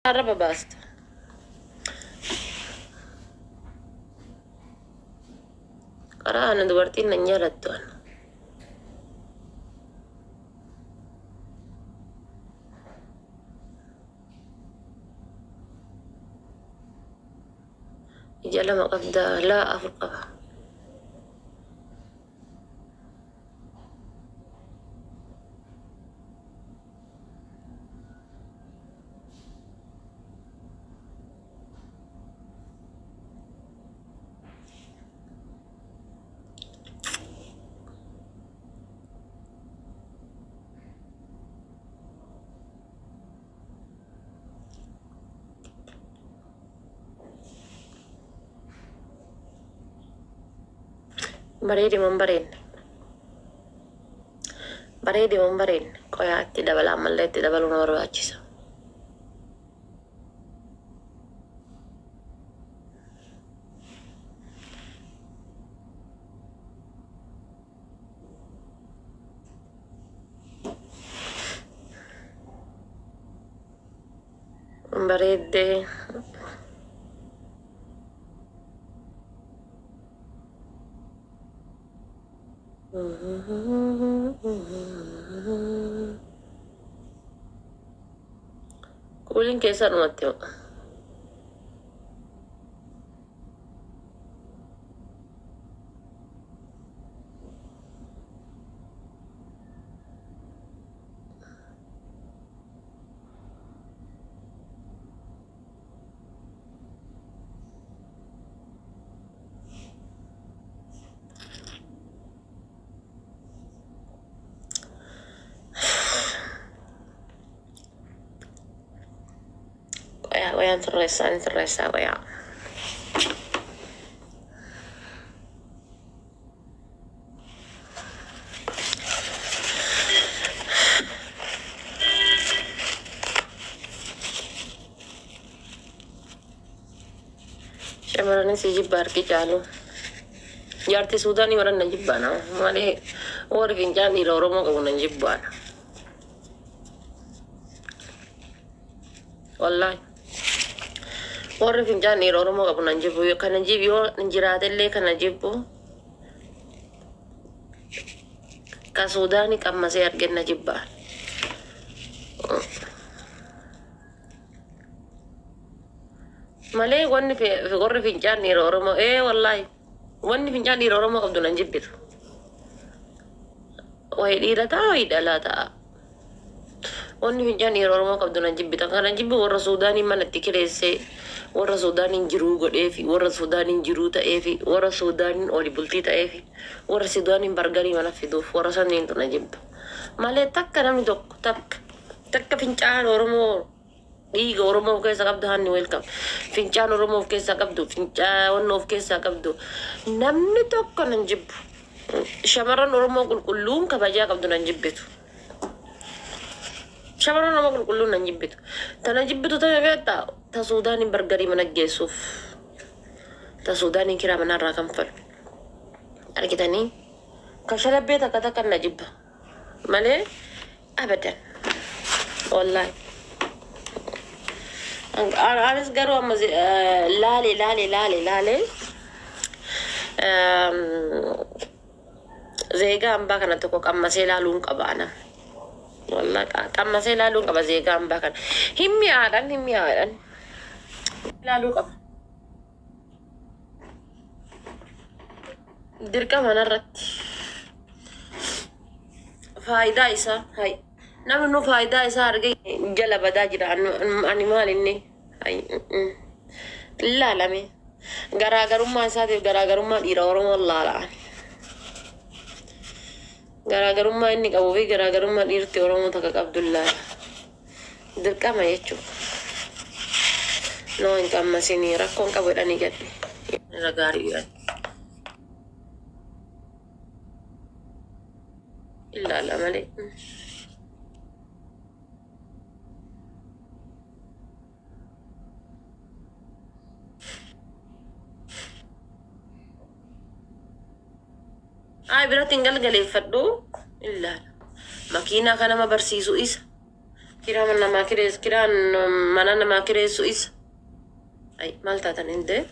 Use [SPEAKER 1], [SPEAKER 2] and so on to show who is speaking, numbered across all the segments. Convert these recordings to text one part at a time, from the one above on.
[SPEAKER 1] Araba baasta. Karaa ana dubartiin nan jaalattu ana. Ija lama qabdaa laa afur qaba. Bareedi mon bareedne. Bareedi mon bareedne. Qoyaa itti dabala ammallee itti dabaluu na barbaachisa. Bareeddee. Kuulin keessa dhumatti hoo. Qoyaan sirreessaa qoyaa. Shamarran si jibba harki caalu. Jaarti Suudaanii warran nan jibbaana. Malee warri fincaan dhiira Oromoo qabu nan jibbaana. Wallahi. Warri fincaan dhiira Oromoo qabu nan jibbu. Kana jibbu yoo jiraatellee kana jibbu. Ka Suudaanii qammasee argenna jibbaan. Malee warri fincaan dhiira Oromoo wallahi. Wanni fincaan dhiira Oromoo qabdu nan jibbitu. Wayi dhiira ta'a wayi dhalaa ta'a. Wanni fincaan dhiira Oromoo qabdu nan jibbita. Kana jibbi warra Suudaanii manatti kireessee warra Suudaaniin jiruu godheefi warra Suudaaniin jiruu ta'eefi warra Suudaaniin oli bultii ta'eefi warra Suudaaniin bargarii mana fiduuf warra sanniintu na jibba. Malee takka namni tokko takka fincaan Oromoo dhiiga Oromoo of keessa qabdu hanni welcome. Fincaan Oromoo of keessa qabdu fincaa wanna of keessa qabdu namni tokko nan jibbu. Shamarran Oromoo qulqulluun kabajaa qabdu nan jibbitu. Shamarran Oromoo qulqulluun nan jibbitu. Tana jibbitu ta'e beektaa ta Suudaaniin bargarii mana geessuuf ta Suudaaniin kiraa manarraa kanfalu. Argitanii kashalabbee takka takka na jibba. Malee abadan. Wallahi. Anis garuu amma laale zeegaa hambaa kana tokko qammasee laaluun qaba ana. Wallahi qammasee laaluun qaba zeegaa hambaa kana. Himmiyaadhaan laaluu qaba. Dirqama narratti faayidaa isaa hai. Namni nu faayidaa isaa argee jala badaa jira ani maal inni ilaalame garaagarummaa isaatiif garaagarummaa dhiira Oromoo laala'an garaagarummaa inni qabuu fi garaagarummaa dhiirti Oromoo takka qabdu laala dirqama jechuudha. Noo hin qammasinii rakkoon qabu jedhanii gadhe irra gaarii jedhan ilaala malee. Ay biratti hin galgaleeffadhu ilaala. Makiinaa kana ma barsiisu isa. Kira mana nama kires kiran mana nama kires Suis. Ay malta tan inde.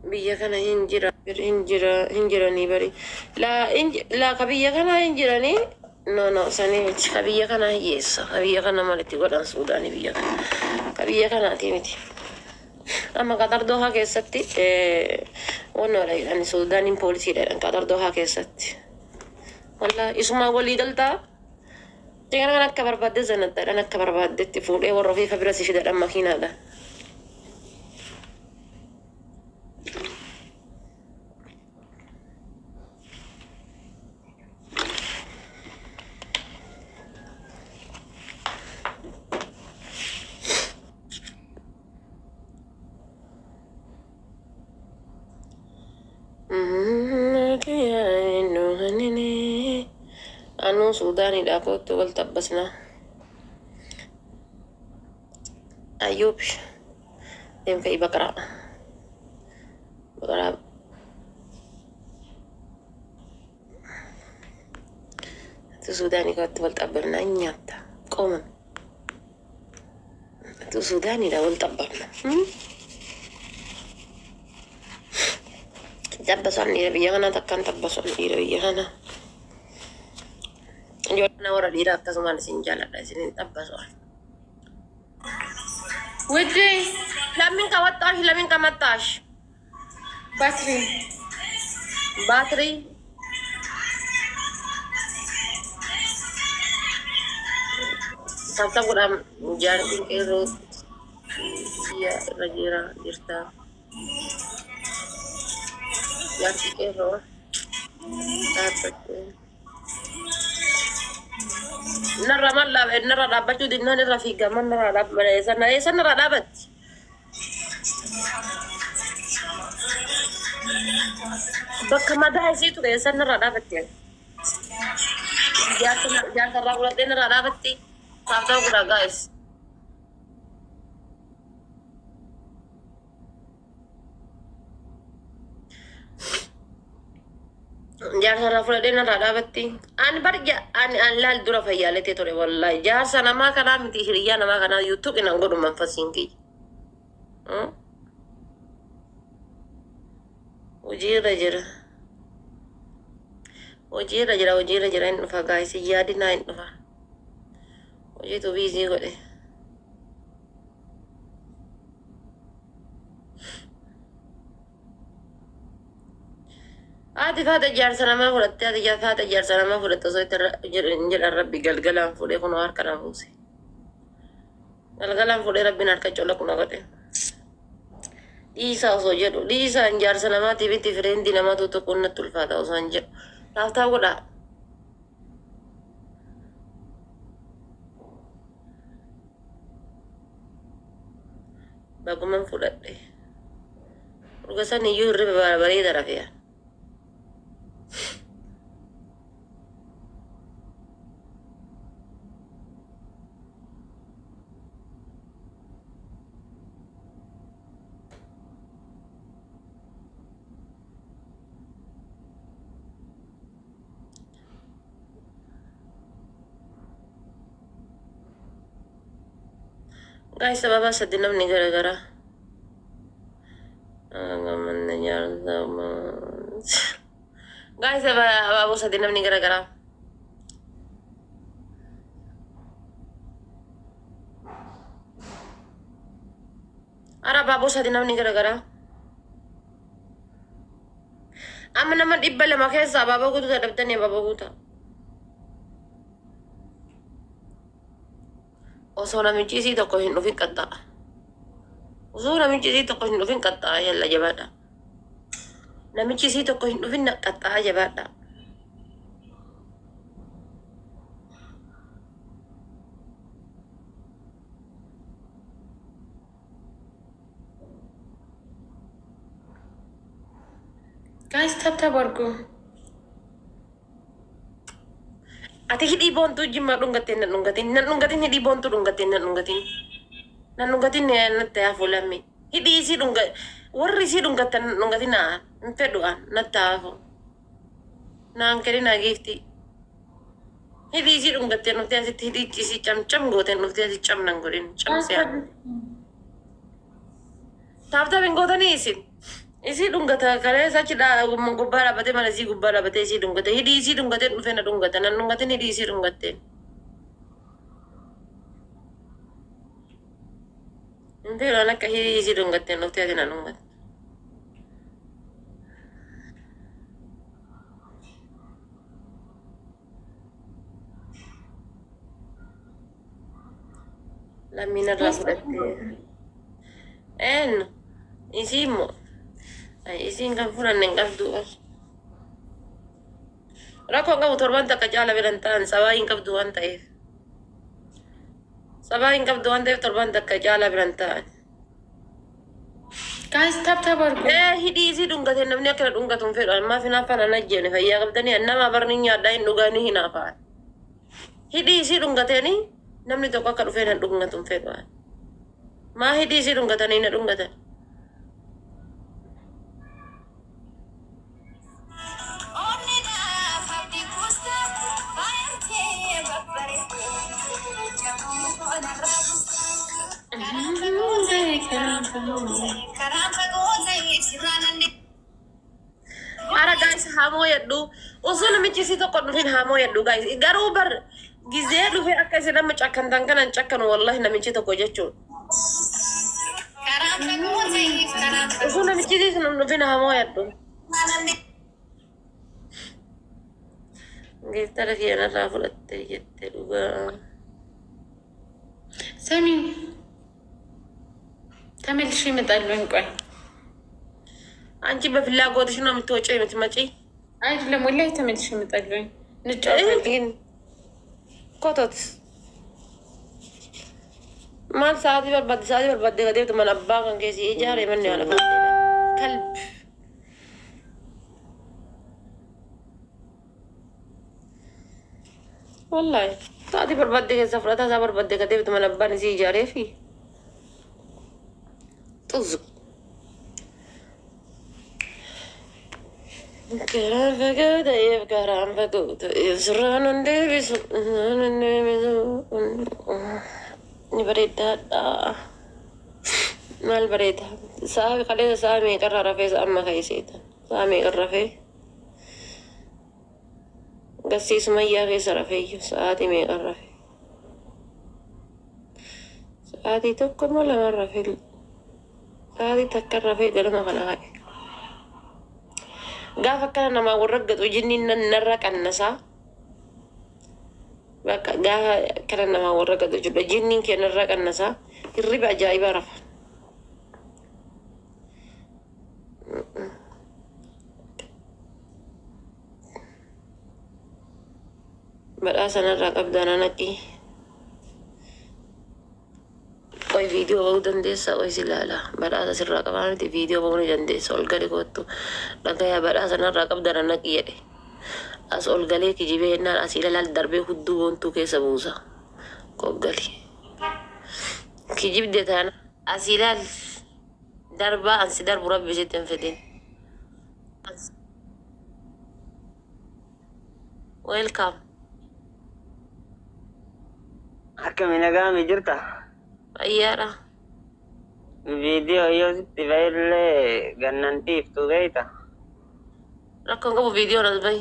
[SPEAKER 1] Biyya kana hinjira ni bari. La kabiyya kana hinjira ni. No sani kabiyya kana yes. Kabiyya kana malati godhan Sudani biyya kana. Kabiyya kana timiti. Amma Qatar Doha keessatti wonnoodha jedhani Sudaaniin poolisiidha jedhan Qatar Doha keessatti. Walla isuma walii galtaa jegan kan akka barbaadde zanaddaadhaan akka barbaaddetti fuudhee warra ofii bira si fidadhaan makiinaadha. Anu Sudani dah aku tu kalau tak basna. Ayub, dem ke bakara. Tu Sudani kau tu kalau tak bernanya ta. Komen. Tu Sudani dah kalau tak berna. Tabbasan ni biyana takkan tabbasan ni biyana. Jona orang dira kasuma sinjala dah sini tabbasan. Wede, lamin kamatash. Battery. Santa kurang jalan kero. Iya, rajira dirta. Ya kero. Dapat. Nara dapat tu dinner ni Rafiqa, nara dapat. Sana nara dapat. Bakkamada situ deh, sana nara dapat ya. Jangan terlalu kuat deh nara dapat ti. Tahu kurang guys. Jar sana full day nara dapat ti. An lal dura fayale ti tore wallahi. Jar sana ma kana miti hiriya nama kana YouTube ina ngodo manfasingi. Ujira jira in fa guys yadi na in fa. Uji tu busy ko deh. Ati fata jar sana ma fudhatte ati fata jar sana ma fudhatte osoo itti jedhan rabbi galgalaan fuudhee kun harka na buuse. Galgalaan fuudhee rabbiin harka colla kun godhe. Dhiisaa osoo jedhu dhiisaan jar sana maatiif itti fireendi namatu tokko natti ulfaata osoo hin jedhu. Laaftaa godhaa. Baguman fudhadhe. Urga san iyyuu hirriba bareeda rafeera. Guys, sababa sa dinam ni gara-gara. Guys, sababa sa dinam ni gara-gara. Ara babo sa dinam ni gara-gara. Amma naman ibba lama keessa baba ko ta dabtani baba ko ta. Osoo namichi isii tokko hin dhufin qaxxaa'a. Osoo namichi isii tokko hin dhufin qaxxaa'a yalla jabaadha. Namichi isii tokko hin dhufin qaxxaa'a jabaadha. Guys, tap argu. Ati hidi bontu jima nungatin hidi bontu nungatin ne natte afulami hidi isi nungat warri isi nungatin na nte doa natta afu na ankeri na gifti Hidii isii dhungattee nuti asitti hidii isii camcam gooteen nuti asitti camnan godhin camsee. Taaptaabiin gootanii isin. Isii dhungata kalee sachi gubbaa dhaabbatee mana isii gubbaa dhaabbatee isii dhungate. Hidii isii dhungatee dhufee na dhungata. Nan dhungatin hidii isii dhungattee. Inte loon akka hidii isii dhungattee nuti ati na dhungate. Lammiina irraa fudhattee. Eenyu isii immoo isiin kan fudhanne hin qabdu. Rakkoon qabu torban takka caala biran ta'an sabaa hin qabdu waan ta'eef. Sabaa hin qabdu waan ta'eef torban takka caala biran ta'an.
[SPEAKER 2] Guys, tap argu.
[SPEAKER 1] Hidhii isii dhungate namni akkana dhungatu hin fedhu. Ammaa fi naafaan an ajjeene fayyaa qabdanii nama barni nyaadhaa hin dhugaanii hin hafaan. Hidhii isii dhungateeni namni tokko akka dhufee na dhungatu hin fedhu. Maa hidhii isii dhungatanii na dhungatan. Ara guys hamoo yaddu osoo namichi si tokko dhufin hamoo yaddu guys garuu bar gizee dhufe akka isin nama cakkantan kanan cakkanu wallahi namichi tokko jechuun osoo namichi si dhufin hamoo yaddu geeftara kiyyanarraa fudhatte jette dhugaa
[SPEAKER 2] Sami ተመልሼ እመጣለሁ። ቆይ
[SPEAKER 1] አንቺ በፍላጎትሽ ነው የምትወጪው የምትመጪ
[SPEAKER 2] አይደለም? ወላሂ ተመልሼ እመጣለሁ። እንጫወታለን።
[SPEAKER 1] ኮቶት ማን ሰዓት በርባዴ ከዴብት መነባ ከንኬሲ ኢጃር የመን ያለ ከልብ والله ساعتي بربدي سفرتها سا بربدي كديبت منباني سي جاري في طزق كرام فقود ايف كرام فقود ايف سران انديبس بريد هذا مال بريد سامي خلينا سامي قرر في أما خيسيتا سامي قرر في قصي سمية في سرفي ساعتي مي قرر في ساعتي تكون ولا مرة في ساعتي تكرر في قلنا خلاها قاف كان ما ورقت وجني نرق النسا بقى قاف كان ما ورقت وجني كان نرق النسا الربع جايبه رفع بدأت نرق أبدانا نكي कोई वीडियो बहुत दंदेसा कोई सिलाला बड़ा सा सिर रकब आने थी वीडियो बहुत दंदेसा ओल्गले को तो लगा या बड़ा सा ना रकब दरना किए थे अस ओल्गले की जीवे ना असीला लाल दरबे खुद्दू बोन तू के सबूसा कोगली की जीव देता है ना असीला दरबा अंसिदर बुरा बिजे तंफदीन welcome
[SPEAKER 3] Akka minagami jirta?
[SPEAKER 1] ayyara
[SPEAKER 3] Video io sitti belle gannantiif tu beita.
[SPEAKER 1] rakkan qabu video nas bay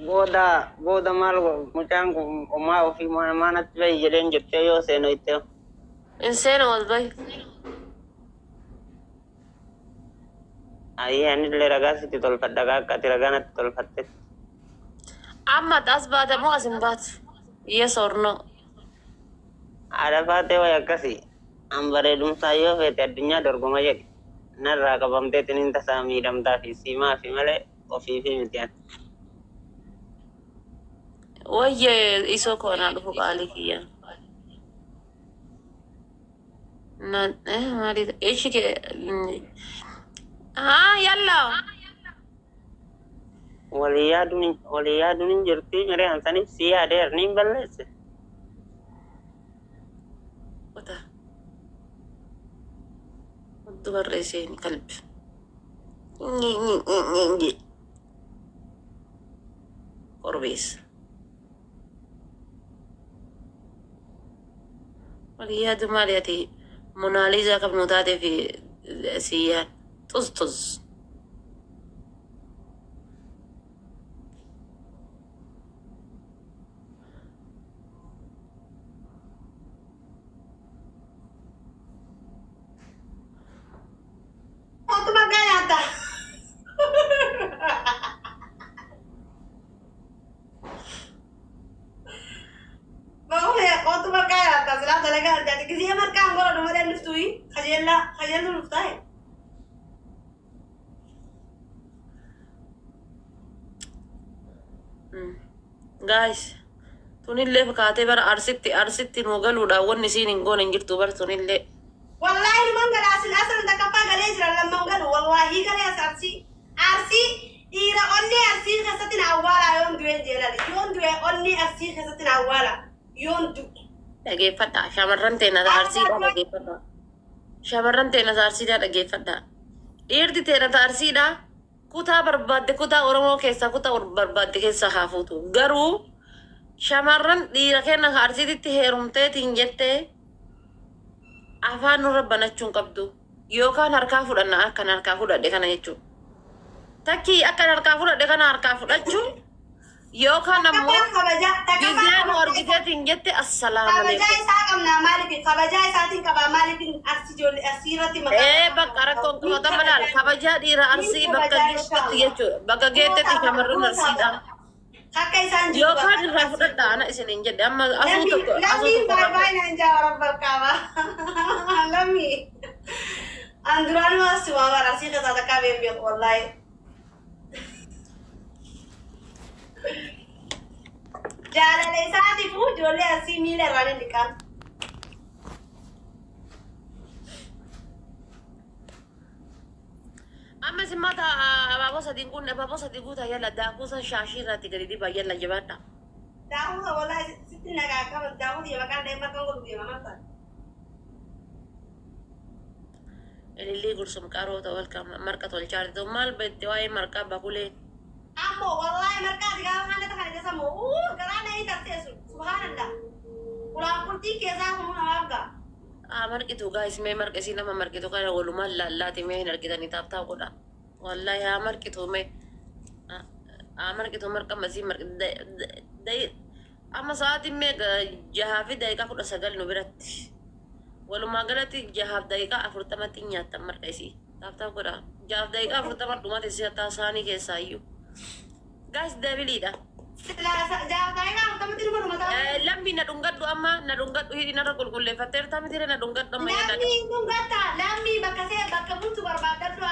[SPEAKER 3] Boda mal mucaan kun omaa ofii manatti bahi jedheen jettee yoo seenu itti.
[SPEAKER 1] insana was bay
[SPEAKER 3] Ayyee anillee ragaa sitti tolfadha akka ati ragaa natti tolfatte.
[SPEAKER 1] amma tas baata moo asin baat yes or no
[SPEAKER 3] Haadha baatee wayi akkasii an bareedumsaa yoo feete addunyaa dorgoma jedhe narraa qabamteetiin hin tasaa miidhamtaa fi siimaa fi malee ofii fi miti ati.
[SPEAKER 1] wayye isoo koonaa dhufu qaalii kiyya maali ishi ke yalla
[SPEAKER 3] Walii yaaduun hin jirti miree hansaniif si yaadeer niin balleesse.
[SPEAKER 1] wata waddu barreeseen qalbi قربيس والعياذ ماليتي موناليزا كبنوتاتي في سيان طز
[SPEAKER 4] Kau makanya tak? Bawa ya, kau makanya tak? Selalu talaga jadi kisiya marka anggola nomor yang luftui, khajela luftai.
[SPEAKER 1] guys tunille fakate bar arsitti nugaluudha wanni siin hin goone hin jirtu bar tunille
[SPEAKER 4] Wallahi memang gak asal tak apa gak lejar lama gak wallahi gak asal arsi ira onni arsi kasatin awala yon dua jelali yon dua onni arsi kasatin awala yon du
[SPEAKER 1] dhageeffadha shamarran teena arsiidha dhageeffadha shamarran teena arsiidha dhageeffadha dhiirti teena arsiidha kutaa barbaadde kutaa oromoo keessa kutaa barbaadde keessa haafuutu garuu shamarran dhiira kenna arsiititti heerumteetiin jettee afaan nurra banachuun qabdu yookaan harkaa fudhanna akkan harkaa fudhadhe kana jechuun takkii akkan harkaa fudhadhe kana harkaa fudhachuun yookaan ammoo bizeen argiteetiin jette assalaamu
[SPEAKER 4] kabajaa
[SPEAKER 1] alaikum
[SPEAKER 4] isaa qabna maaliif kabajaa isaatiin qabaa maaliif arsi ijoollee asirratti
[SPEAKER 1] bakka rakkoon qabata malaal kabajaa dhiira arsii bakka geessetti jechuudha bakka geettetti shamarran arsiidha
[SPEAKER 4] akka isaan jiru
[SPEAKER 1] yookaan irraa fudhadha ana isiniin jedhe amma asuu tokko
[SPEAKER 4] lammiin baay'ee nan jaawara barkaaba lammii an duraan waasi waa warasii keessaa takkaa beeku wallaahi jaalala isaatiif ijoollee asii miila irraan hin dhiqan
[SPEAKER 1] amma simmata abaaboo sadiin kun abaaboo sadii guutaa yalla daakuusa shaashii irratti gadi dibaa yalla jabaadha
[SPEAKER 4] daawuda wallaahi sitti nagaa qaba daawuda yoo maqaan deemaa kan godhu deema manta
[SPEAKER 1] ilillii gursum qaroota walka marqa tolchaarti maal bette waa'ee marqaa bakulee
[SPEAKER 4] ammoo wallaahi marqaati gaafa handa takana keessa moo garaa na hiikarteessu subhaanallah ulaan qulxii keessaa kun namaaf ga'a
[SPEAKER 1] marqitu gaayis mee marqisii nama marqitu kana walumaan laallaati mee hin argitanii taaptaa godha wallahi haa marqitu mee marqitu marqa masii marqi amma sa'aatiin mee jahaa fi daqiiqaa 19 nu biratti walumaa galatti jahaaf daqiiqaa 40tti nyaattan marqa isii taaptaa godha jahaaf daqiiqaa 40 dhumate si hattaa saanii keessaa iyyuu gaayis deebiliidha lammi na dhungadhu amma na dhungadhu hidhinarra qulqulleeffatteerta mitire na dhungadhu amma
[SPEAKER 4] lammi dhungatta lammi bakka see bakka bultu barbaadadhu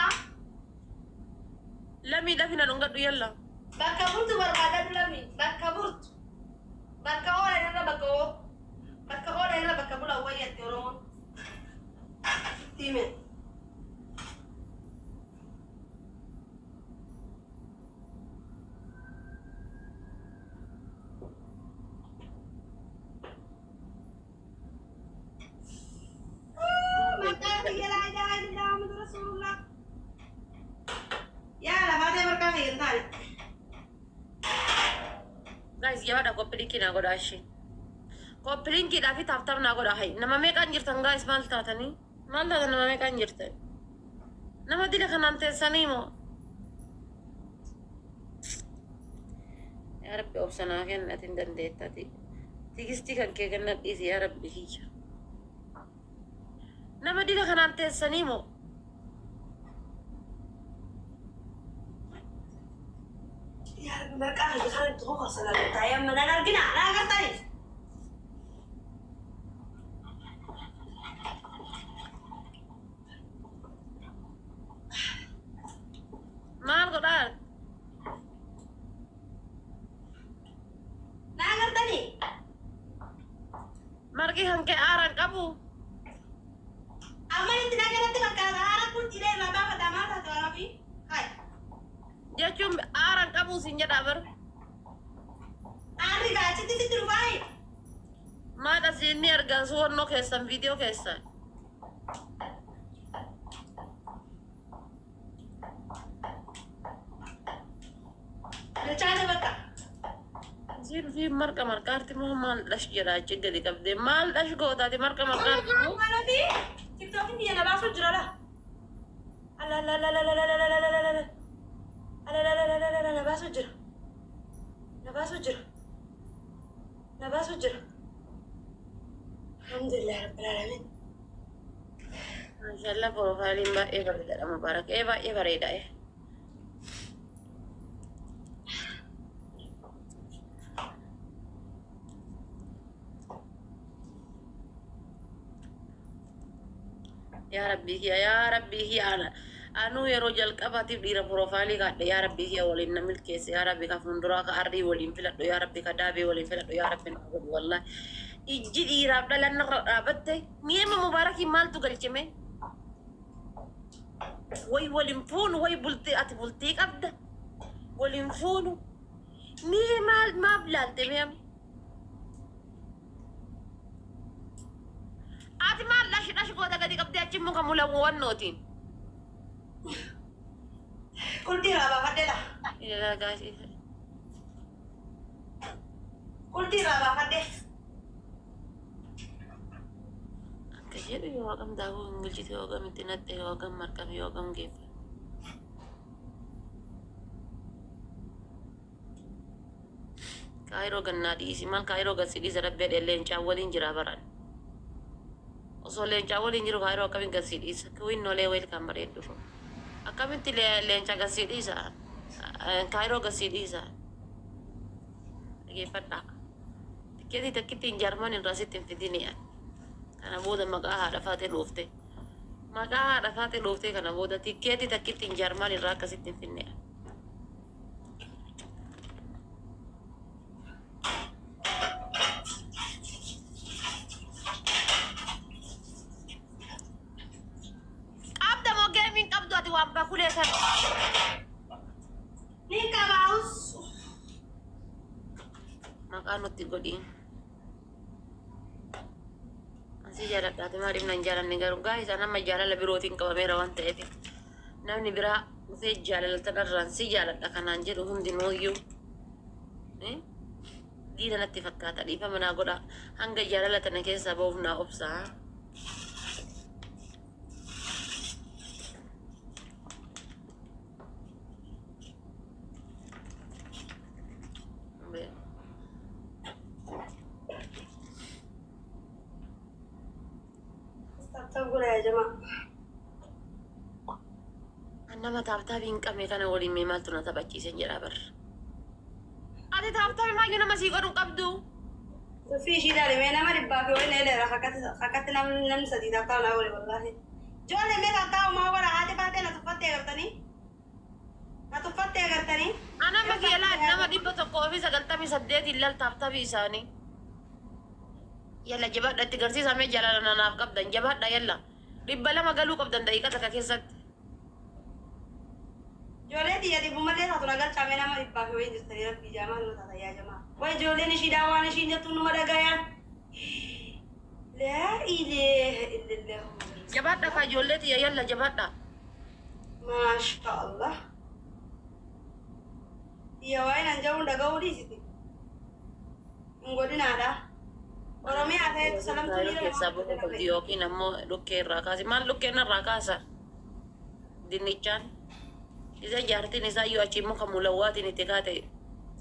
[SPEAKER 1] lammi dhafi na dhungadhu yalla
[SPEAKER 4] bakka bultu barbaadadhu lammi bakka bultu bakka oola irra bakka oo bakka oola irra bakka bula wayyatti oromoon time
[SPEAKER 1] guys jawaada koppilinkii naa godhaa ishee koppilinkiidhaa fi taaftaaf naa godhaa hay nama meeqaan jirtan guys maal taatan nama meeqaan jirtan nama dila kanaan teessanii moo yaa rabbi obsanaa kennatin dandeettati tigistii kan kee kennat dhiisi yaa rabbi kiyya nama dila kanaan teessanii moo
[SPEAKER 4] Ya, mereka harus kan itu kok salah saya mendengar gina, nah kata ini.
[SPEAKER 1] maal godhaa
[SPEAKER 4] Nah kata ini.
[SPEAKER 1] margi hanke aaran qabu
[SPEAKER 4] Aman itu nak nanti kalau arah pun tidak lama pada mata tu Arabi. Hai.
[SPEAKER 1] jechuun aaran qabu sin jedhaa bar
[SPEAKER 4] Ari gaji itu rubai.
[SPEAKER 1] maadha siinni argan suwannoo keessan viidiyoo keessan
[SPEAKER 4] Rencana mereka.
[SPEAKER 1] Sir fi marka arti mo mal dash jira chigga di kabde mal dash go tati marka arti mo.
[SPEAKER 4] Malati. TikTok hindi na baso jira la. Ala la la la la la la la la la la. Ala la la la la la la la baso jira. Na baso jira. Na baso jira. Alhamdulillah rabbil alamin.
[SPEAKER 1] Mashallah profile ba barida mubarak barida Ya Rabbi hiya ana anu yero jalqabati dira profile gadde ya Rabbi hiya walin namil kese ya Rabbi ka fundura ka ardi walin filaddo ya Rabbi ka dabe walin filaddo ya Rabbi nagod wallahi ijji dira dalan rabatte miyema mubarak mal tu galcheme way walin funu way bulti ati bulti abda walin funu miye mal mablalte miyam ati mal lash go daga di kabde achi mo kamula wannotin
[SPEAKER 4] Kulti raba kadela.
[SPEAKER 1] ila guys
[SPEAKER 4] Kulti raba kadela.
[SPEAKER 1] Kaya yogam daw ngilchit yogam itinat yogam markam yogam gefe Cairo ganna di simal Cairo gasidi zarat bed lencha walin jira baran Oso lencha walin jiru Cairo kamin gasidi kuin no le welcome bare du akamin ti lencha gasidi sa Cairo gasidi sa ge patta kedi takitin Jerman in rasitin fidinia kana boda magaha fate lufte kana boda tiketi takitin Jerman in rakasitin fidinia Wampa kule san
[SPEAKER 4] Ni kabaus.
[SPEAKER 1] makano tigodi asi jara dati mari nan jalan negaru guys ana ma jala la birotin ka mera wante eti namni bira se jala la tadarran si jala da kanan jeru hundi no yu dina natti fakkata di fa mana goda hanga jala la tanake sababu na opsa Nama taab-taabiin qabne kana waliin mee maaltu na taphachiisen jedha bar. Ati taab-taabii maayyuu nama sii godhuun qabdu.
[SPEAKER 4] Tufii ishii dhaale mee nama dhibbaa fi waliin dheeraa akkatti namni sadii taa'u naa wali wallaahi. Ijoollee mee taa'u maa godha haati baatee na tuffattee agartanii? Na tuffattee agartanii?
[SPEAKER 1] Ana makiilaa nama 198 illal taab-taabii isaanii. Yalla jabaadha itti garsiisamee jaalala naaf qabdan jabaadha yalla. 200 galuu qabdan daqiiqa takka keessatti.
[SPEAKER 4] Ijoollee xiyya dhibbumallee taatu nagar caamee nama dhibbaa fi wayii jirtanii rabbii jaamaa numa taata yaa jamaa. Way ijoolleen ishiidhaa waan ishiin jettu numa dhagayaan. Laa ilaha illallah.
[SPEAKER 1] Jabaadha kaa ijoollee xiyya yalla jabaadha.
[SPEAKER 4] Maasha Allah. Xiyya waa'ee nan jahuun dhaga'uu dhiisiti. Hin godhinaadha. Oromiyaa ta'etu salamtuu
[SPEAKER 1] Kaayiroo keessaa boqo qabdi yookiin ammoo dhukkee irraa kaasi. Maal dhukkeen irraa kaasa? Dinnichaan. Isa jaartiin isaa yoo achi immoo kan mulawwaatiin itti kaate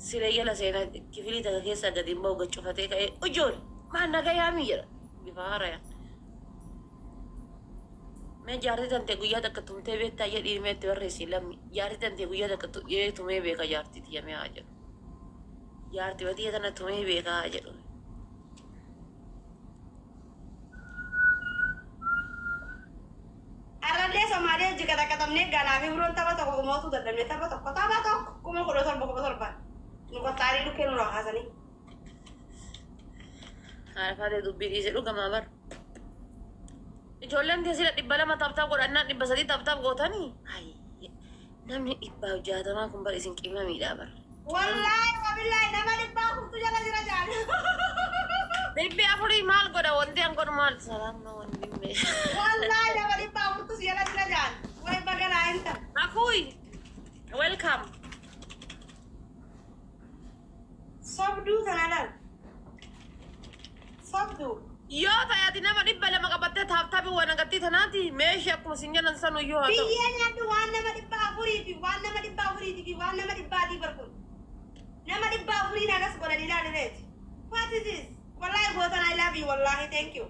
[SPEAKER 1] siree yala seenaa kifilii takka keessaa gadi immoo gachuufatee ka'ee ijoollee maan nagayaamii jedha bifa haarayaan. Mee jaartii tantee guyyaa takka tumtee beektaa jedhii mee itti barreessi lammi. Jaartii tantee guyyaa takka tumee beeka jaartii tiyyamee haa jedhu. Jaartii watiyya tana tumee beeka haa jedhu.
[SPEAKER 4] Arradee Somaalee jigata katamnee ganaa fi biroon tapha tokko kumootu dadhabnee tapha tokko kuma 17 nu qottaarii dhukkee nu raakaasanii.
[SPEAKER 1] Haadha dubbii dhiisee dhugamaa bar. Ijoolleen teessila 200 taphaaf godhannaan 300 taphaaf gootanii. Namni 160 kun bar isin qiima miidhaa bar.
[SPEAKER 4] Wallaahi wabillahi nama 100 jala jira jaan.
[SPEAKER 1] Bibbi afurii maal godha wanti an godhu maal salaam na wanti mee.
[SPEAKER 4] Wallaahi nama 100 jala jira jaan. Way baganaa hinta.
[SPEAKER 1] Akui, welcome.
[SPEAKER 4] Sobduu kana laal. Sobduu.
[SPEAKER 1] Yoo ta'eeti nama dhibba lama qabattee taaptaabii waan agartii tanaati meeshii akkuma isin jedhan sanu iyyuu haa ta'u.
[SPEAKER 4] Biyyee nyaadhu waan nama dhibba afuriiti waan nama dhibba afuriiti fi waan nama dhibbaatii barkuun. Nama dhibba afurii nagas godhanii ilaalileeti. What is this? Wallahi gootan I love you wallahi thank you.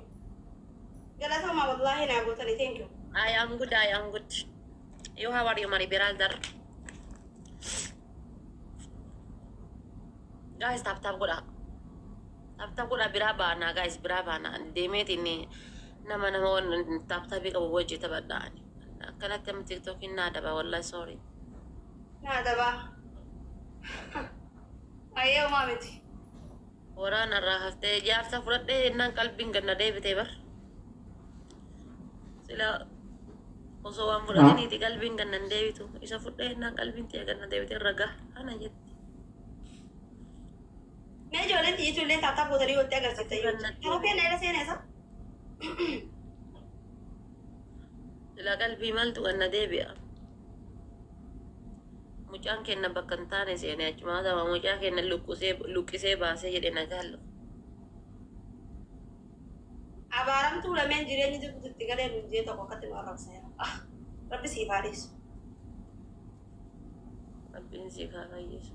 [SPEAKER 4] Galatoma wallahi naa gootani thank you.
[SPEAKER 1] I am good, I am good. You how are you, my brother? Guys, tap goda. Tap goda birabana, guys, birabana. Demet ini nama on tap bika wajib tabadani. Kana tem TikTok nada ba wallahi sorry.
[SPEAKER 4] Nada ba. Ayo mamiti.
[SPEAKER 1] Orang narahafte jar safurat deh nang kalbing ganna deh betebar. Sila osoo waan fudhataniiti qalbiin gannan deebitu isa fudhee naan qalbiin ta'e ganna deebite ragaa ana jetti.
[SPEAKER 4] Mee ijoolleen ijoolleen taaptaa bootanii walitti agarsiisa yoo ta'u kan dheeraa seenessa.
[SPEAKER 1] Sila qalbii maaltu ganna deebi'a. Mucaan kenna bakka hin taane seenee achumaa ta'ama mucaa kenna luqqisee baasee jedhe nagaallu.
[SPEAKER 4] Abaaramtuu lameen jireenyi jirtutti galee runjee tokko akkatti nu arrabseera. Rabbi siif haa dhiisu.
[SPEAKER 1] Rabbiin siif haa fayyisu.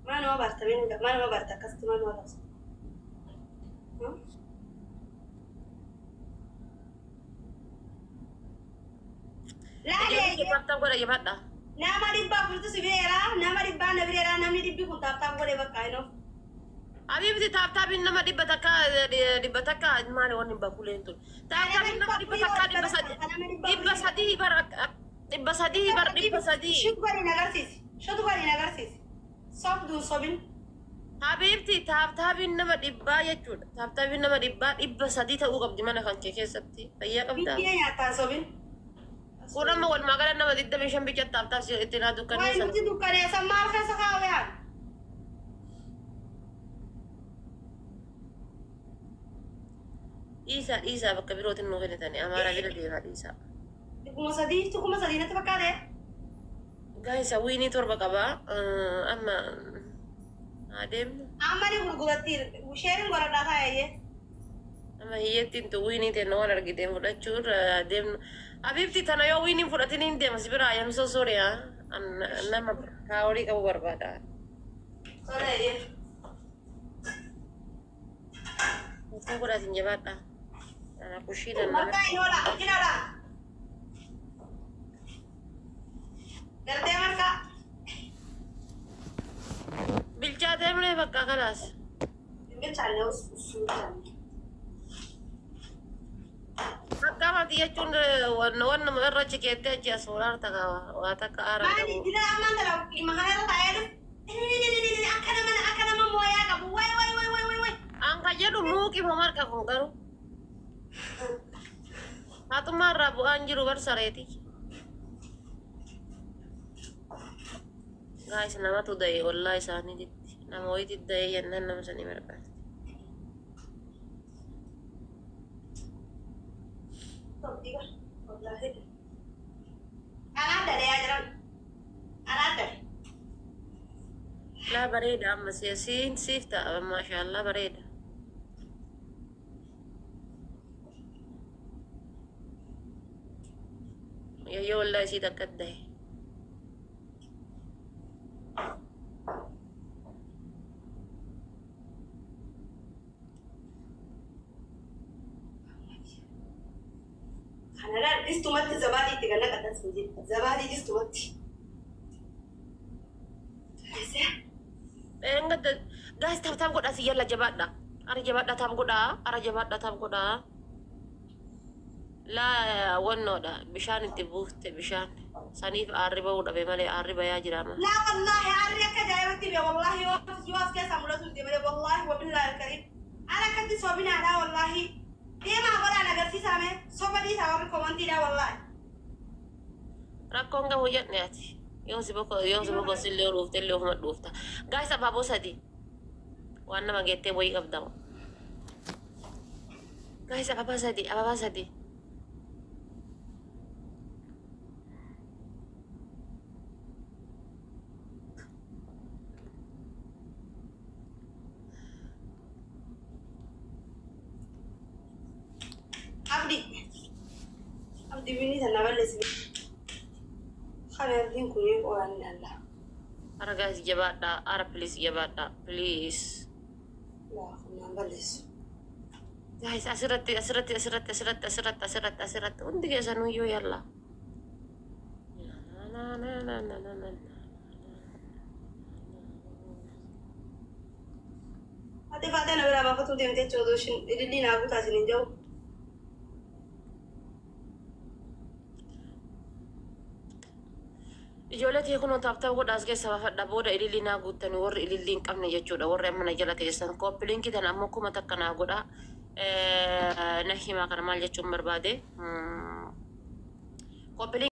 [SPEAKER 4] Maa nama barta maa nama barta akkasitti maa nama arrabsa. Laalee
[SPEAKER 1] Taaptaa godha jabadha.
[SPEAKER 4] nama dhibbaa furtu si bireeraa nama dhibbaa na bireeraa namni dhibbi kun taaptaa godhee bakka inoof.
[SPEAKER 1] Habibti taaptaabiin nama dhibba takka maali wanni bakuleen tun. Taaptaabiin nama dhibba takka dhibba sadii.
[SPEAKER 4] Shutu bariin agarsiisi. Shutu bariin agarsiisi. Sobduun sobin.
[SPEAKER 1] Habibti taaptaabiin nama dhibbaa jechuudha. Taaptaabiin nama dhibba sadii ta'uu qabdi mana kan kee keessatti. Fayyaa qabdaa.
[SPEAKER 4] Biyyee nyaataan sobin.
[SPEAKER 1] Kun amma walumaa gala nama 25 bicha taaptaaf itti naa
[SPEAKER 4] Wayi
[SPEAKER 1] dukkaneessan.
[SPEAKER 4] nuti dukkaneessan maal keessa kaawwaan?
[SPEAKER 1] Dhiisaa bakka birootiin nuu kennitanii amaaraa bira deemaa dhiisaa.
[SPEAKER 4] Tukuma sadii natti fakkaate.
[SPEAKER 1] Gaayisa wiinii torba qabaa amma adeemnu
[SPEAKER 4] Amma ni gurguratti sheerin godhadhaa taayayyee.
[SPEAKER 1] amma hiyyattiin tu wiinii tenna waan argitee fudhachuun adeemnu. Habibti tana yoo wiiniin fudhatiniin deema si biraa yamsoo sooriyaa nama kaaworii qabu barbaada.
[SPEAKER 4] Soreeyye.
[SPEAKER 1] Mucaa godhaatiin jabaadha. Kushii danda'a.
[SPEAKER 4] Margaa inoodha inoodha. Gartee margaa.
[SPEAKER 1] Bilchaatee malee bakka kalaas.
[SPEAKER 4] Bilchaanne usuun jaanne.
[SPEAKER 1] Akka mati jechuun waan irra cikeettee achi as waraarta waa takka aara
[SPEAKER 4] Maali
[SPEAKER 1] qabu.
[SPEAKER 4] dila ammaan dala makan irra taa'ee dhufu. Akka nama mooyaa qabu. Way.
[SPEAKER 1] Anka jedhu muuqima marqa kun garuu. Hatummaa irraa bu'aan jiru barsareeti. Gaayis namatu da'e ollaa isaanii jetti. Nama wayiiti da'e jennaan nama sanii marqaati.
[SPEAKER 4] Anaan dalee jiran. Anaan dalee.
[SPEAKER 1] Laa bareeda amma siif ta'a maashaallah bareeda. Yoo wallaa isii takka da'e.
[SPEAKER 4] Kanadaan distumatti zabaadii itti ganna qaddansu jedhe. Zabaadii distumatti.
[SPEAKER 1] Guys, taap godhaa si yalla jabaadha. Ara jabaadha taap godhaa. Ara jabaadha taap godhaa. Laa wannoodha. Bishaan itti buufte bishaan. Saniif aarri bahuu dhabe malee aarri bayaa jiraama.
[SPEAKER 4] لا والله عارف كجايبتي بي والله يوقف كيس عملته دي والله وبالله الكريم انا كنت صوبين على والله دي ما بقول انا قلت سامي صوبني صور كومنتي لا والله
[SPEAKER 1] Rakkoon gahu jedhne ati. Yoon si boko sillee dhuufte illee ofuma dhuufta. Guys, abaaboo sadii. Waan nama geettee wayii qabdama. Guys, ababaa sadii.
[SPEAKER 4] dibini tanabalesi. Khaner din kuni Quran Allah.
[SPEAKER 1] Ara guys jabada, ara please jabada, please.
[SPEAKER 4] La khanabalesi.
[SPEAKER 1] Guys, asirat. Undi guys anu yo yalla. Na.
[SPEAKER 4] Ate fate na bera bafatu demte chodoshin idili na buta sinin jaw.
[SPEAKER 1] Ijoollee kun taaptaa godhaas keessa fadha booda ilillii naa guuttanii warri ilillii hin qabne jechuudha warri amma jala teessan koppiliinki tan ammoo kuma takka naa godha na himaa kana maal jechuun barbaade koppiliinki